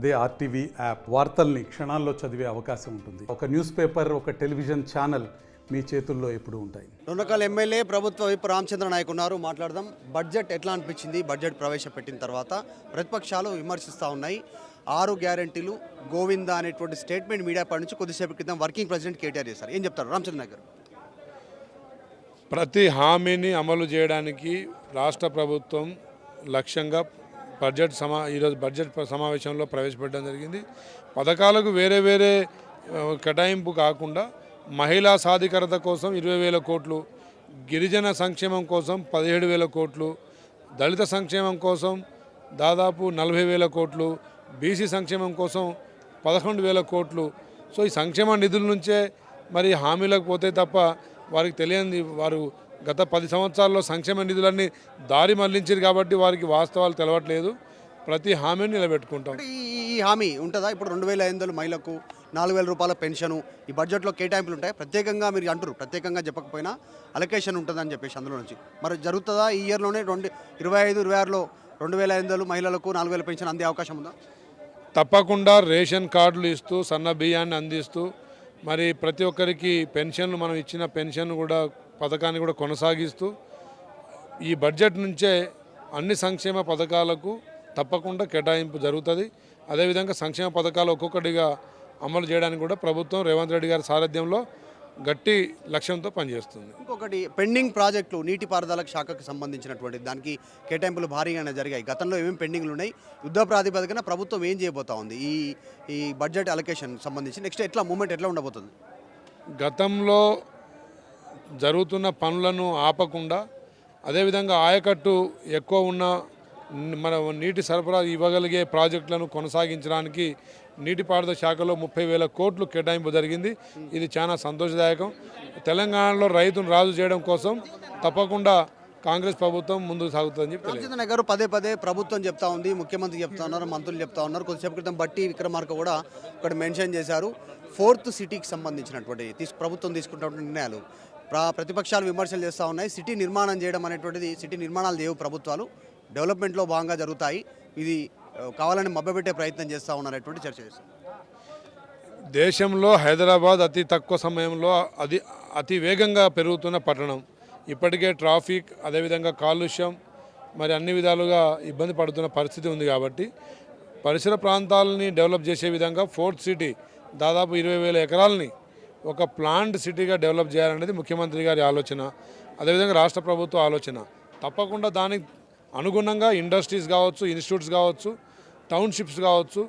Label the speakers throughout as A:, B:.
A: అదే RTV app వార్తల్ని క్షణాల్లో చదివే అవకాశం ఉంటుంది. ఒక న్యూస్ పేపర్, ఒక టెలివిజన్ ఛానల్ మీ చేతుల్లో ఎప్పుడూ ఉంటాయి.
B: డొనకల్ ఎమ్మెల్యే ప్రభుత్వ వైపు రామచంద్ర నాయక్ ఉన్నారు. మాట్లాడదాం. బడ్జెట్ ఎట్లా అనిపించింది? బడ్జెట్ ప్రవేశపెట్టిన తర్వాత ప్రతిపక్షాలు విమర్శిస్తూ ఉన్నాయి. 6 గ్యారెంటీలు గోవిందా అనేటువంటి స్టేట్మెంట్ మీడియా పై నుంచి కొద్దిసేపు క్రితం వర్కింగ్ ప్రెసిడెంట్ కేటీఆర్ చేశారు. ఏం చెప్తారు రామచంద్ర నాయక్ గారు?
C: ప్రతి హామీని అమలు చేయడానికి రాష్ట్ర ప్రభుత్వం లక్ష్యంగా ఈరోజు బడ్జెట్ సమావేశంలో ప్రవేశపెట్టడం జరిగింది. పథకాలకు వేరే కేటాయింపు కాకుండా మహిళా సాధికారత కోసం 20,000 కోట్లు, గిరిజన సంక్షేమం కోసం 17,000 కోట్లు, దళిత సంక్షేమం కోసం దాదాపు 40,000 కోట్లు, బీసీ సంక్షేమం కోసం 11,000 కోట్లు. సో ఈ సంక్షేమ నిధుల నుంచే మరి హామీలకు పోతే తప్ప వారికి తెలియని వారు గత 10 సంవత్సరాల్లో సంక్షేమ నిధులన్నీ దారి మళ్లించారు కాబట్టి వారికి వాస్తవాలు తెలవట్లేదు. ప్రతి హామీని నిలబెట్టుకుంటాం.
B: ఈ హామీ ఉంటుందా? ఇప్పుడు 2,500 మహిళలకు 4,000 రూపాయల పెన్షను ఈ బడ్జెట్లో కేటాయింపులు ఉంటాయి. ప్రత్యేకంగా మీరు అంటారు, ప్రత్యేకంగా చెప్పకపోయినా అలొకేషన్ ఉంటుందని చెప్పేసి అందులో నుంచి మరి జరుగుతుందా? ఈ ఇయర్లోనే 25-26లో 2,500 మహిళలకు 4,000 పెన్షన్ అందే అవకాశం ఉందా?
C: తప్పకుండా రేషన్ కార్డులు ఇస్తూ సన్న బియ్యాన్ని అందిస్తూ మరి ప్రతి ఒక్కరికి పెన్షన్లు మనం ఇచ్చిన పెన్షన్ కూడా పథకాన్ని కూడా కొనసాగిస్తూ ఈ బడ్జెట్ నుంచే అన్ని సంక్షేమ పథకాలకు తప్పకుండా కేటాయింపు జరుగుతుంది. అదేవిధంగా సంక్షేమ పథకాలు ఒక్కొక్కటిగా అమలు చేయడానికి కూడా ప్రభుత్వం రేవంత్ రెడ్డి గారి సారథ్యంలో గట్టి లక్ష్యంతో పనిచేస్తుంది.
B: ఇంకొకటి పెండింగ్ ప్రాజెక్టులు నీటిపారుదల శాఖకు సంబంధించినటువంటి దానికి కేటాయింపులు భారీగానే జరిగాయి. గతంలో ఏమేమి పెండింగ్లు ఉన్నాయి, యుద్ధ ప్రాతిపదికన ప్రభుత్వం ఏం చేయబోతా ఉంది ఈ బడ్జెట్ అలొకేషన్ సంబంధించి నెక్స్ట్ ఎట్లా మూమెంట్ ఎట్లా ఉండబోతుంది?
C: గతంలో జరుగుతున్న పనులను ఆపకుండా అదేవిధంగా ఆయకట్టు ఎక్కువ ఉన్న మన నీటి సరఫరా ఇవ్వగలిగే ప్రాజెక్టులను కొనసాగించడానికి నీటిపారుదల శాఖలో 30,000 కోట్లు కేటాయింపు జరిగింది. ఇది చాలా సంతోషదాయకం. తెలంగాణలో రైతును రాజు చేయడం కోసం తప్పకుండా కాంగ్రెస్ ప్రభుత్వం ముందుకు సాగుతుందని చెప్పి
B: రామచంద్ర గారు పదే ప్రభుత్వం చెప్తా ఉంది, ముఖ్యమంత్రి చెప్తా ఉన్నారు, మంత్రులు చెప్తా ఉన్నారు. కొద్దిసేపు క్రితం బట్టి విక్రమార్క కూడా ఇక్కడ మెన్షన్ చేశారు. 4th సిటీకి సంబంధించినటువంటి ప్రభుత్వం తీసుకున్నటువంటి నిర్ణయాలు ప్రతిపక్షాలు విమర్శలు చేస్తూ ఉన్నాయి. సిటీ నిర్మాణం చేయడం అనేటువంటిది, సిటీ నిర్మాణాలు లేవు, ప్రభుత్వాలు డెవలప్మెంట్లో భాగంగా జరుగుతాయి, ఇది కావాలని మభ్యపెట్టే ప్రయత్నం చేస్తూ ఉన్నారనేటువంటి చర్చ చేస్తారు.
C: దేశంలో హైదరాబాద్ అతి తక్కువ సమయంలో అతి వేగంగా పెరుగుతున్న పట్టణం. ఇప్పటికే ట్రాఫిక్ అదేవిధంగా కాలుష్యం మరి అన్ని విధాలుగా ఇబ్బంది పడుతున్న పరిస్థితి ఉంది. కాబట్టి పరిసర ప్రాంతాలని డెవలప్ చేసే విధంగా 4th సిటీ దాదాపు 20,000 ఎకరాలని ఒక ప్లాంట్ సిటీగా డెవలప్ చేయాలనేది ముఖ్యమంత్రి గారి ఆలోచన, అదేవిధంగా రాష్ట్ర ప్రభుత్వ ఆలోచన. తప్పకుండా దానికి అనుగుణంగా ఇండస్ట్రీస్ కావచ్చు, ఇన్స్టిట్యూట్స్ కావచ్చు, టౌన్షిప్స్ కావచ్చు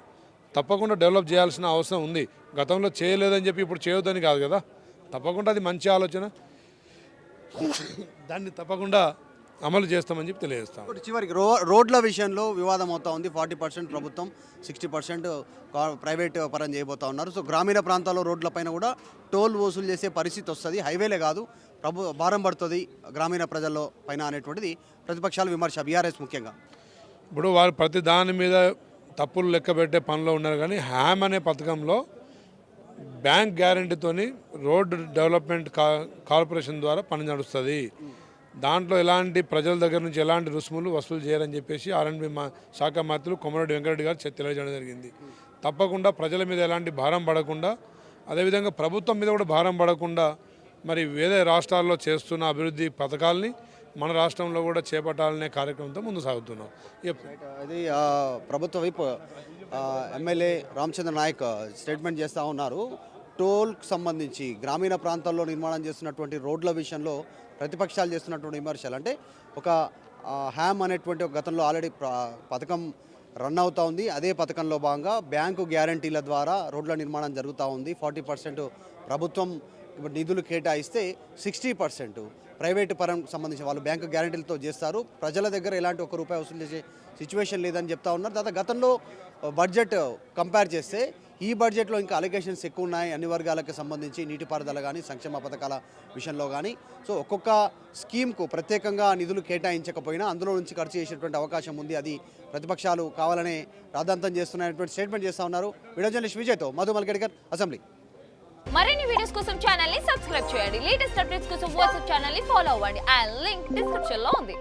C: తప్పకుండా డెవలప్ చేయాల్సిన అవసరం ఉంది. గతంలో చేయలేదని చెప్పి ఇప్పుడు చేయొద్దని కాదు కదా, తప్పకుండా అది మంచి ఆలోచన, దాన్ని తప్పకుండా అమలు చేస్తామని చెప్పి తెలియజేస్తాం.
B: చివరికి రోడ్ల విషయంలో వివాదం అవుతా ఉంది. 40% ప్రభుత్వం, 60% ప్రైవేట్ పరం చేయబోతా ఉన్నారు. సో గ్రామీణ ప్రాంతాల్లో రోడ్లపైన కూడా టోల్ వసూలు చేసే పరిస్థితి వస్తుంది. హైవేలే కాదు, భారం పడుతుంది గ్రామీణ ప్రజల్లో పైన అనేటువంటిది ప్రతిపక్షాల విమర్శ, బీఆర్ఎస్ ముఖ్యంగా.
C: ఇప్పుడు వారు ప్రతి దాని మీద తప్పులు లెక్క పెట్టే పనిలో ఉన్నారు. కానీ హ్యామ్ అనే పథకంలో బ్యాంక్ గ్యారంటీతోని రోడ్ డెవలప్మెంట్ కార్పొరేషన్ ద్వారా పని నడుస్తుంది. దాంట్లో ఎలాంటి ప్రజల దగ్గర నుంచి ఎలాంటి రుసుములు వసూలు చేయాలని చెప్పేసి R&B శాఖ మంత్రులు కొమరెడ్డి వెంకరెడ్డి గారు తెలియజేయడం జరిగింది. తప్పకుండా ప్రజల మీద ఎలాంటి భారం పడకుండా, అదేవిధంగా ప్రభుత్వం మీద కూడా భారం పడకుండా మరి వేరే రాష్ట్రాల్లో చేస్తున్న అభివృద్ధి పథకాలని మన రాష్ట్రంలో కూడా చేపట్టాలనే కార్యక్రమంతో ముందు సాగుతున్నాం.
B: అది ప్రభుత్వ వైపు ఎమ్మెల్యే రామచంద్ర నాయక్ స్టేట్మెంట్ చేస్తూ ఉన్నారు. టోల్కి సంబంధించి గ్రామీణ ప్రాంతాల్లో నిర్మాణం చేస్తున్నటువంటి రోడ్ల విషయంలో ప్రతిపక్షాలు చేస్తున్నటువంటి విమర్శలు, అంటే ఒక హ్యామ్ అనేటువంటి ఒక గతంలో ఆల్రెడీ పథకం రన్ అవుతూ ఉంది. అదే పథకంలో భాగంగా బ్యాంకు గ్యారంటీల ద్వారా రోడ్ల నిర్మాణం జరుగుతూ ఉంది. 40% ప్రభుత్వం నిధులు కేటాయిస్తే 60% ప్రైవేటు పరం సంబంధించిన వాళ్ళు బ్యాంకు గ్యారంటీలతో చేస్తారు. ప్రజల దగ్గర ఎలాంటి ₹1 వసూలు చేసే సిచ్యువేషన్ లేదని చెప్తా ఉన్నారు. తర్వాత గతంలో బడ్జెట్ కంపేర్ చేస్తే ఈ బడ్జెట్లో ఇంకా అలిగేషన్స్ ఎక్కువ ఉన్నాయి, అన్ని వర్గాలకు సంబంధించి నీటిపారుదల కానీ సంక్షేమ పథకాల విషయంలో కానీ. సో ఒక్కొక్క స్కీమ్కు ప్రత్యేకంగా నిధులు కేటాయించకపోయినా అందులో నుంచి ఖర్చు చేసేటువంటి అవకాశం ఉంది. అది ప్రతిపక్షాలు కావాలనే రాద్ధాంతం చేస్తున్నాయనేటువంటి స్టేట్మెంట్ చేస్తూ ఉన్నారు. వీడియో జర్నలిస్ట్ విజయ్తో మధు మల్కేడ్కర్, అసెంబ్లీ.
D: మరిన్ని వీడియోస్ కోసం ఛానల్ ని సబ్స్క్రైబ్ చేయండి. లేటెస్ట్ అప్డేట్స్ కోసం వాట్సాప్ ఛానల్ ని ఫాలో అవ్వండి. ఆ లింక్ డిస్క్రిప్షన్ లో ఉంది.